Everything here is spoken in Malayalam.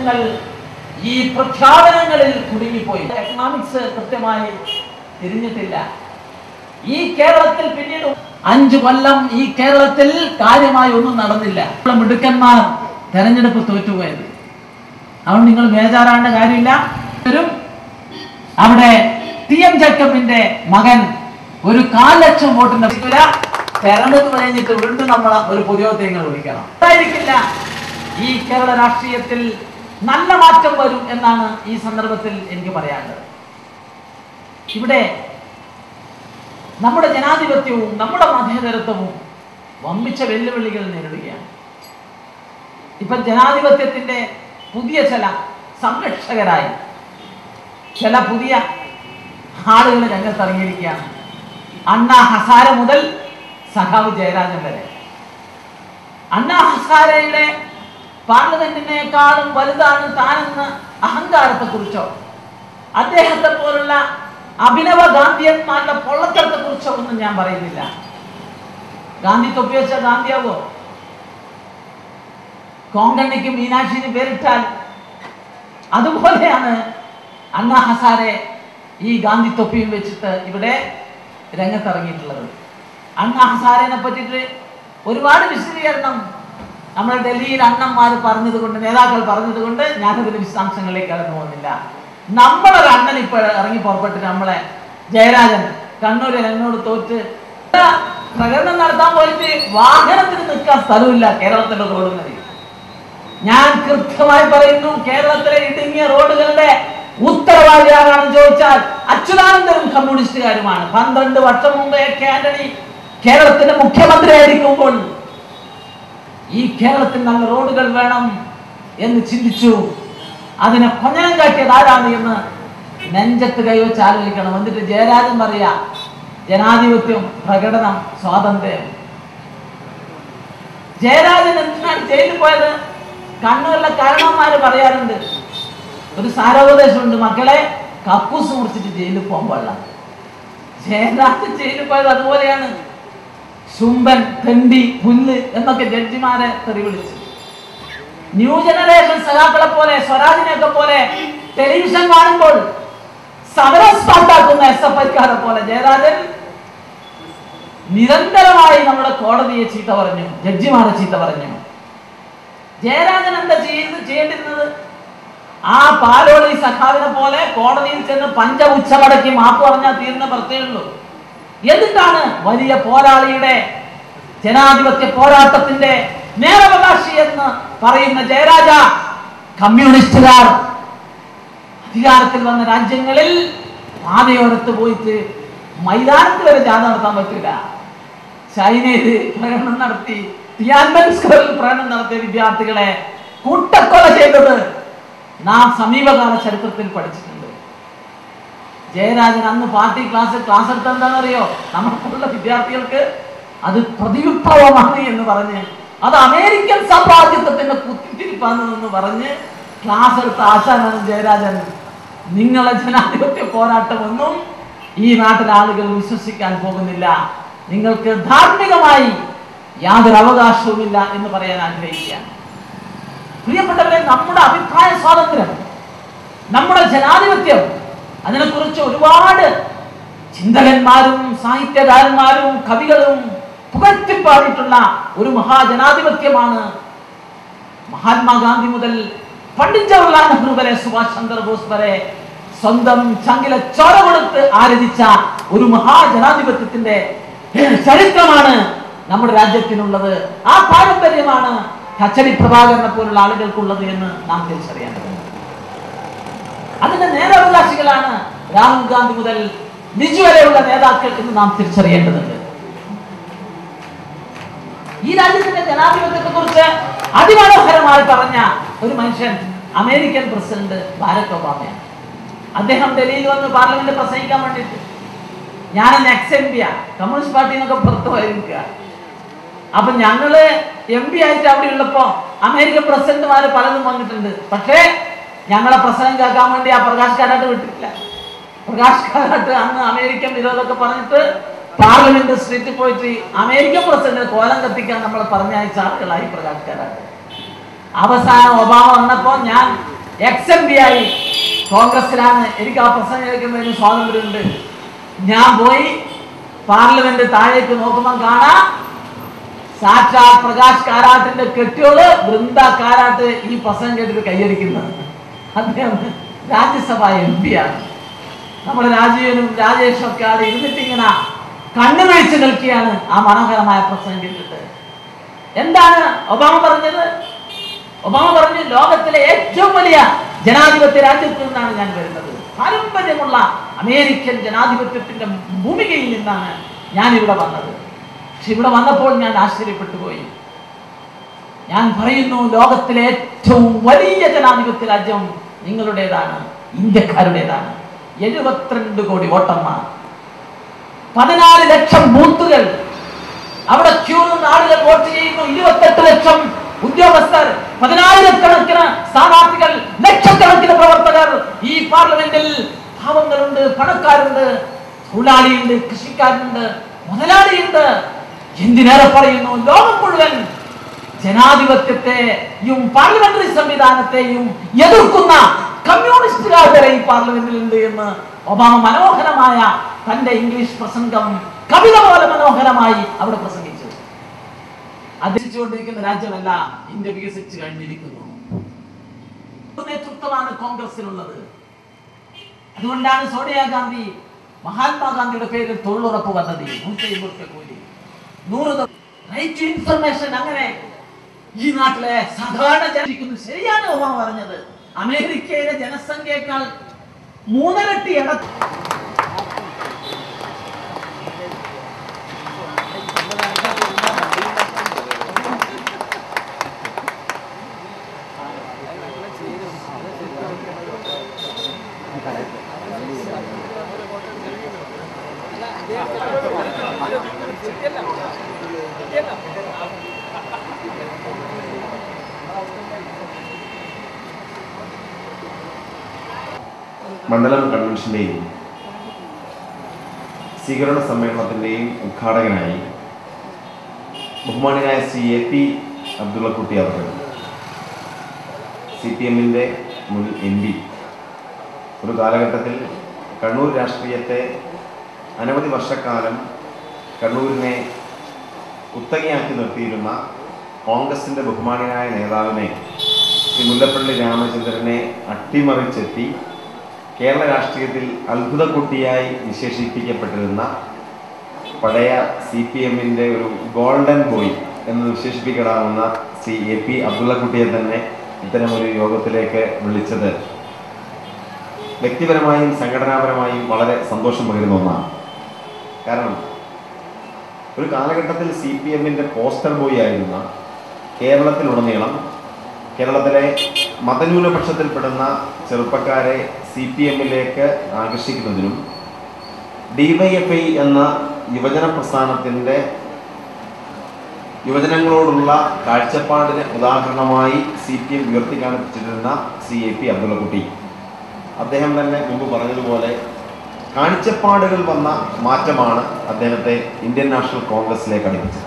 ജനങ്ങൾ ഈ പ്രഖ്യാപനങ്ങളിൽ കുടുങ്ങിപ്പോയി. എക്കണോമിക്സ് കൃത്യമായി തിരിഞ്ഞിട്ടില്ല. ഈ കേരളത്തിൽ പിന്നീട് 5 കൊല്ലം ഈ കേരളത്തിൽ കാര്യമായി ഒന്നും നടന്നില്ല. മിടുക്കന്മാർ തെരഞ്ഞെടുപ്പ് തോറ്റുപോയത്. അതുകൊണ്ട് നിങ്ങൾ ബേജാറാവേണ്ട കാര്യമില്ല. അവിടെ TM ജേക്കബിന്റെ മകൻ ഒരു 4 ലക്ഷം വോട്ടിന്റെ തെരഞ്ഞെടുപ്പ് കഴിഞ്ഞിട്ട് വീണ്ടും നമ്മൾ ഒരു പുതിയോദ്യങ്ങൾ വിളിക്കണം. ഉണ്ടായിരിക്കില്ല. ഈ കേരള രാഷ്ട്രീയത്തിൽ നല്ല മാറ്റം വരും എന്നാണ് ഈ സന്ദർഭത്തിൽ എനിക്ക് പറയാനുള്ളത്. ഇവിടെ നമ്മുടെ ജനാധിപത്യവും നമ്മുടെ മതേതരത്വവും വമ്പിച്ച വെല്ലുവിളികൾ നേരിടുകയാണ്. ഇപ്പൊ ജനാധിപത്യത്തിന്റെ പുതിയ ചില സംരക്ഷകരായി ചില പുതിയ ആളുകൾ രംഗത്തിറങ്ങിയിരിക്കുകയാണ്. അണ്ണാ ഹസാര മുതൽ സഖാവ് ജയരാജൻ വരെ. അണ്ണാ ഹസാരയുടെ പാർലമെന്റിനേക്കാളും വലുതാണ് താനെന്ന അഹങ്കാരത്തെ കുറിച്ചോ അദ്ദേഹത്തെ പോലുള്ള അഭിനവ ഗാന്ധിയന്മാരുടെ പൊള്ളത്തരത്തെ കുറിച്ചോ ഒന്നും ഞാൻ പറയുന്നില്ല. ഗാന്ധി തൊപ്പി വെച്ച ഗാന്ധിയാവോ? കോങ്കണ്ണിക്ക് മീനാക്ഷിന് പേരിട്ടാൽ അതുപോലെയാണ് അണ്ണാ ഹസാരെ ഈ ഗാന്ധി തൊപ്പിയും വെച്ചിട്ട് ഇവിടെ രംഗത്തിറങ്ങിയിട്ടുള്ളത്. അണ്ണാ ഹസാരനെ പറ്റിയിട്ട് ഒരുപാട് വിശദീകരണം നമ്മുടെ ഡൽഹിയിൽ അണ്ണന്മാർ പറഞ്ഞതുകൊണ്ട്, നേതാക്കൾ പറഞ്ഞതുകൊണ്ട് ഞാനതിന്റെ വിശദാംശങ്ങളിലേക്ക് കടന്നു പോകുന്നില്ല. നമ്മളൊരു അണ്ണൻ ഇപ്പോൾ ഇറങ്ങി പുറപ്പെട്ട് നമ്മളെ ജയരാജൻ കണ്ണൂരിൽ എന്നോട് തോറ്റ് പ്രകടനം നടത്താൻ പോയിട്ട് വാഹനത്തിന് നിൽക്കാൻ സ്ഥലമില്ല കേരളത്തിന്റെ റോഡുകളിൽ. ഞാൻ കൃത്യമായി പറയുന്നു, കേരളത്തിലെ ഇടുങ്ങിയ റോഡുകളുടെ ഉത്തരവാദി ആരാണെന്ന് ചോദിച്ചാൽ അച്യുതാനന്ദനും കമ്മ്യൂണിസ്റ്റുകാരുമാണ്. 12 വർഷം മുമ്പ് ആന്റണി കേരളത്തിന്റെ മുഖ്യമന്ത്രി ആയിരിക്കുമ്പോൾ ഈ കേരളത്തിൽ നല്ല റോഡുകൾ വേണം എന്ന് ചിന്തിച്ചു. അതിനെ കൊഞ്ഞനം കാട്ടിയത് ആരാണ് എന്ന് നെഞ്ചത്ത് കൈവച്ച് ആലോചിക്കണം. എന്നിട്ട് ജയരാജൻ പറയാ ജനാധിപത്യം, പ്രകടനം, സ്വാതന്ത്ര്യം. ജയരാജൻ എന്തിനാണ് ജയിലിൽ പോയത്? കണ്ണൂരിലെ കാരണന്മാര് പറയാറുണ്ട്, ഒരു സാരോപദേശമുണ്ട്, മക്കളെ കക്കൂസ് മുറിച്ചിട്ട് ജയിലിൽ പോകാൻ പാടില്ല. ജയരാജൻ ജയിലിൽ പോയത് അതുപോലെയാണ്. ശുംഭൻ, തെണ്ടി, പുല്ല് എന്നൊക്കെ ജഡ്ജിമാരെ തെറി വിളിച്ചു. ന്യൂ ജനറേഷൻ സഖാക്കളെ പോലെ, സ്വരാജിനെയൊക്കെ പോലെ ടെലിവിഷൻ കാണുമ്പോൾ സമരം സ്റ്റാർട്ടാക്കുന്ന SFIക്കാരെ പോലെ ജയരാജൻ നിരന്തരമായി നമ്മുടെ കോടതിയെ ചീത്ത പറഞ്ഞു, ജഡ്ജിമാരെ ചീത്ത പറഞ്ഞു. ജയരാജൻ എന്താ ചെയ്യേണ്ടിരുന്നത്? ആ പാലോളി സഖാവിനെ പോലെ കോടതിയിൽ ചെന്ന് പഞ്ചഉച്ചമടക്കി മാപ്പ് പറഞ്ഞാൽ തീരുന്ന പ്രത്യേകമുള്ളൂ. എന്നിട്ടാണ് വലിയ പോരാളിയുടെ ജനാധിപത്യ പോരാട്ടത്തിന്റെ നേരവകാശി എന്ന് പറയുന്ന ജയരാജ കമ്മ്യൂണിസ്റ്റുകാർ അധികാരത്തിൽ വന്ന രാജ്യങ്ങളിൽ പാതയോരത്ത് പോയിട്ട് മൈതാനത്ത് വരെ ജാഥ നടത്താൻ പറ്റില്ല. ചൈനയിൽ പ്രകടനം നടത്തി, തിയാൻമെൻ സ്ക്വയറിൽ പ്രകടനം നടത്തിയ വിദ്യാർത്ഥികളെ കൂട്ടക്കൊല ചെയ്തത് നാം സമീപകാല ചരിത്രത്തിൽ പഠിച്ചിട്ടുണ്ട്. ജയരാജൻ അന്ന് പാർട്ടി ക്ലാസ് എടുത്ത എന്താണെന്നറിയോ? നമുക്കുള്ള വിദ്യാർത്ഥികൾക്ക് അത് പ്രതിവിപ്ലവമാണ് എന്ന് പറഞ്ഞ്, അത് അമേരിക്കൻ സാമ്രാജ്യത്വത്തിന്റെ കുത്തിത്തിരിപ്പാണെന്ന് പറഞ്ഞ് ക്ലാസ് എടുത്ത ആശാനാണ് ജയരാജൻ. നിങ്ങളെ ജനാധിപത്യ പോരാട്ടമൊന്നും ഈ നാട്ടിലെ ആളുകൾ വിശ്വസിക്കാൻ പോകുന്നില്ല, നിങ്ങൾക്ക് ധാർമ്മികമായി യാതൊരു അവകാശവുമില്ല എന്ന് പറയാൻ ആഗ്രഹിക്കുകയാണ്. പ്രിയപ്പെട്ടവരെ, നമ്മുടെ അഭിപ്രായ സ്വാതന്ത്ര്യം, നമ്മുടെ ജനാധിപത്യം, അതിനെക്കുറിച്ച് ഒരുപാട് ചിന്തകന്മാരും സാഹിത്യകാരന്മാരും കവികളും പുകഴ്ത്തിപ്പാടിയിട്ടുള്ള ഒരു മഹാജനാധിപത്യമാണ്. മഹാത്മാഗാന്ധി മുതൽ പണ്ഡിറ്റ് ജവഹർലാൽ നെഹ്റു വരെ, സുഭാഷ് ചന്ദ്രബോസ് വരെ സ്വന്തം ചങ്കിലെ ചോര കൊടുത്ത് ആരംഭിച്ച ഒരു മഹാജനാധിപത്യത്തിന്റെ ചരിത്രമാണ് നമ്മുടെ രാജ്യത്തിനുള്ളത്. ആ പാരമ്പര്യമാണ് കച്ചടി പ്രഭാകരനെ പോലുള്ള ആളുകൾക്കുള്ളത് എന്ന് നാം തിരിച്ചറിയേണ്ടതുണ്ട്. അതിന്റെ നേരവകാശികളാണ് രാഹുൽ ഗാന്ധി മുതൽ ബിജു വരെയുള്ള നേതാക്കൾ എന്ന് നാം തിരിച്ചറിയേണ്ടതുണ്ട്. ഈ രാജ്യത്തിന്റെ ജനാധിപത്യത്തെ കുറിച്ച് അതിമനോഹരമായി പറഞ്ഞ ഒരു മനുഷ്യൻ അമേരിക്കൻ പ്രസിഡന്റ് ബാരക് ഒബാമയാണ്. അദ്ദേഹം ഡൽഹിയിൽ വന്ന് പാർലമെന്റ് പ്രസംഗിക്കാൻ വേണ്ടിയിട്ട്, ഞാനെന്ന് ex-MP കമ്മ്യൂണിസ്റ്റ് പാർട്ടിയിൽ നിന്നൊക്കെ പുറത്തു പോയിരിക്കുക. അപ്പൊ ഞങ്ങള് MP ആയിട്ട് അവിടെ ഉള്ളപ്പോ അമേരിക്കൻ പ്രസിഡന്റുമാര് പലതും വന്നിട്ടുണ്ട്. പക്ഷേ ഞങ്ങളെ പ്രസംഗം കേൾക്കാൻ വേണ്ടി ആ പ്രകാശ് കാരാട്ട് വിട്ടിട്ടില്ല. പ്രകാശ് കാരാട്ട് അന്ന് അമേരിക്കൻ വിരോധമൊക്കെ പറഞ്ഞിട്ട് പാർലമെന്റ് സ്ട്രീറ്റിൽ പോയിട്ട് അമേരിക്കൻ പ്രസിഡന്റ് കോലം കത്തിക്കാൻ നമ്മളെ പറഞ്ഞയച്ച ആളുകളായി പ്രകാശ് കാരാട്ട്. അവസാനം ഒബാമ വന്നപ്പോ ഞാൻ XMP ആയി കോൺഗ്രസിലാണ്. എനിക്ക് ആ പ്രസംഗം കേൾക്കുന്നതിന് സ്വാതന്ത്ര്യമുണ്ട്. ഞാൻ പോയി പാർലമെന്റ് താഴേക്ക് നോക്കുമ്പോൾ കാണാം സാക്ഷാൽ പ്രകാശ് കാരാട്ടിന്റെ കെട്ടിയോള് ബൃന്ദ കാരാട്ട് ഈ പ്രസംഗം കേട്ടിട്ട് കൈയടിക്കുന്നത്. അദ്ദേഹം രാജ്യസഭ MP ആണ്. നമ്മുടെ രാജീവനും രാജേഷും ഒക്കെ ആൾ ഇരുന്നിട്ട് ഇങ്ങനെ കണ്ണുവീഴ്ച നിൽക്കുകയാണ് ആ മനോഹരമായ പ്രസംഗം കേട്ടിട്ട്. എന്താണ് ഒബാമ പറഞ്ഞത്? ഒബാമ പറഞ്ഞു, ലോകത്തിലെ ഏറ്റവും വലിയ ജനാധിപത്യ രാജ്യത്തിൽ നിന്നാണ് ഞാൻ വരുന്നത്. പാരമ്പര്യമുള്ള അമേരിക്കൻ ജനാധിപത്യത്തിന്റെ ഭൂമികയിൽ നിന്നാണ് ഞാൻ ഇവിടെ വന്നത്. പക്ഷെ ഇവിടെ വന്നപ്പോൾ ഞാൻ ആശ്ചര്യപ്പെട്ടു പോയി. ഞാൻ പറയുന്നു, ലോകത്തിലെ ഏറ്റവും വലിയ ജനാധിപത്യ രാജ്യം നിങ്ങളുടേതാണ്, ഇന്ത്യക്കാരുടേതാണ്. 72 കോടി വോട്ടർമാർ, 14 ലക്ഷം ബൂത്തുകൾ, അവിടെ ക്യൂ നിന്ന് ആളുകൾ വോട്ട് ചെയ്യുന്നു. 28 ലക്ഷം ഉദ്യോഗസ്ഥർ, 10,000-കണക്കിന് സ്ഥാനാർത്ഥികൾ, ലക്ഷക്കണക്കിന് പ്രവർത്തകർ. ഈ പാർലമെന്റിൽ പാവങ്ങളുണ്ട്, പണക്കാരുണ്ട്, തൊഴിലാളിയുണ്ട്, കൃഷിക്കാരുണ്ട്, മുതലാളിയുണ്ട്. എന്തിനേറെ പറയുന്നു, ലോകം മുഴുവൻ ജനാധിപത്യത്തെയും പാർലമെന്ററി സംവിധാനത്തെയും എതിർക്കുന്ന കമ്മ്യൂണിസ്റ്റുകാർ വരെ ഈ പാർലമെന്റിൽ ഉണ്ട് എന്ന് ഒബാമ മനോഹരമായ തന്റെ ഇംഗ്ലീഷ് പ്രസംഗം കവിത പോലെ മനോഹരമായി അവിടെ പ്രസംഗിച്ചു. അധികരിച്ചുകൊണ്ടിരിക്കുന്ന രാജ്യമല്ല ഇന്ത്യ, വികസിച്ചു കഴിഞ്ഞിരിക്കുന്നു. നേതൃത്വമാണ് കോൺഗ്രസിനുള്ളത്. അതുകൊണ്ടാണ് സോണിയാഗാന്ധി മഹാത്മാഗാന്ധിയുടെ പേരിൽ തൊഴിലുറപ്പ് പദ്ധതി, 150 കൂലി, 100 റൈറ്റ് ടു ഇൻഫർമേഷൻ. അങ്ങനെ ഈ നാട്ടിലെ സാധാരണ ജനിക്കുന്നു. ശരിയാണ് ഒബാമ പറഞ്ഞത്, അമേരിക്കയിലെ ജനസംഖ്യയേക്കാൾ 3 ഇരട്ടി മണ്ഡലം കൺവെൻഷന്റെയും സ്വീകരണ സമ്മേളനത്തിന്റെയും ഉദ്ഘാടകനായി ബഹുമാന്യനായ ശ്രീ AP അബ്ദുള്ളക്കുട്ടി അവർ, CPM-ന്റെ മുൻ MP, ഒരു കാലഘട്ടത്തിൽ കണ്ണൂർ രാഷ്ട്രീയത്തെ അനവധി വർഷക്കാലം കണ്ണൂരിനെ കുത്തകയാക്കി നിർത്തിയിരുന്ന കോൺഗ്രസിൻ്റെ ബഹുമാന്യനായ നേതാവിനെ ശ്രീ മുല്ലപ്പള്ളി രാമചന്ദ്രനെ അട്ടിമറിച്ചെത്തി കേരള രാഷ്ട്രീയത്തിൽ അത്ഭുതക്കുട്ടിയായി വിശേഷിപ്പിക്കപ്പെട്ടിരുന്ന പഴയ CPM-ന്റെ ഒരു ഗോൾഡൻ ബോയ് എന്ന് വിശേഷിപ്പിക്കാവുന്ന ശ്രീ AP അബ്ദുള്ളക്കുട്ടിയെ തന്നെ ഇത്തരമൊരു യോഗത്തിലേക്ക് വിളിച്ചത് വ്യക്തിപരമായും സംഘടനാപരമായും വളരെ സന്തോഷം പകരുന്ന ഒന്നാണ്. കാരണം ഒരു കാലഘട്ടത്തിൽ CPM-ന്റെ പോസ്റ്റർ ബോയ് ആയിരുന്ന കേരളത്തിലുടനീളം കേരളത്തിലെ മതന്യൂനപക്ഷത്തിൽപ്പെടുന്ന ചെറുപ്പക്കാരെ CPM-ലേക്ക് ആകർഷിക്കുന്നതിനും DYFI എന്ന യുവജന പ്രസ്ഥാനത്തിൻ്റെ യുവജനങ്ങളോടുള്ള കാഴ്ചപ്പാടിന് ഉദാഹരണമായി CPM ഉയർത്തിക്കാണിച്ചിരുന്ന ശ്രീ AP അബ്ദുള്ളക്കുട്ടി, അദ്ദേഹം തന്നെ മുമ്പ് പറഞ്ഞതുപോലെ കാഴ്ചപ്പാടുകൾ വന്ന മാറ്റമാണ് അദ്ദേഹത്തെ ഇന്ത്യൻ നാഷണൽ കോൺഗ്രസിലേക്ക് അടുപ്പിച്ചത്.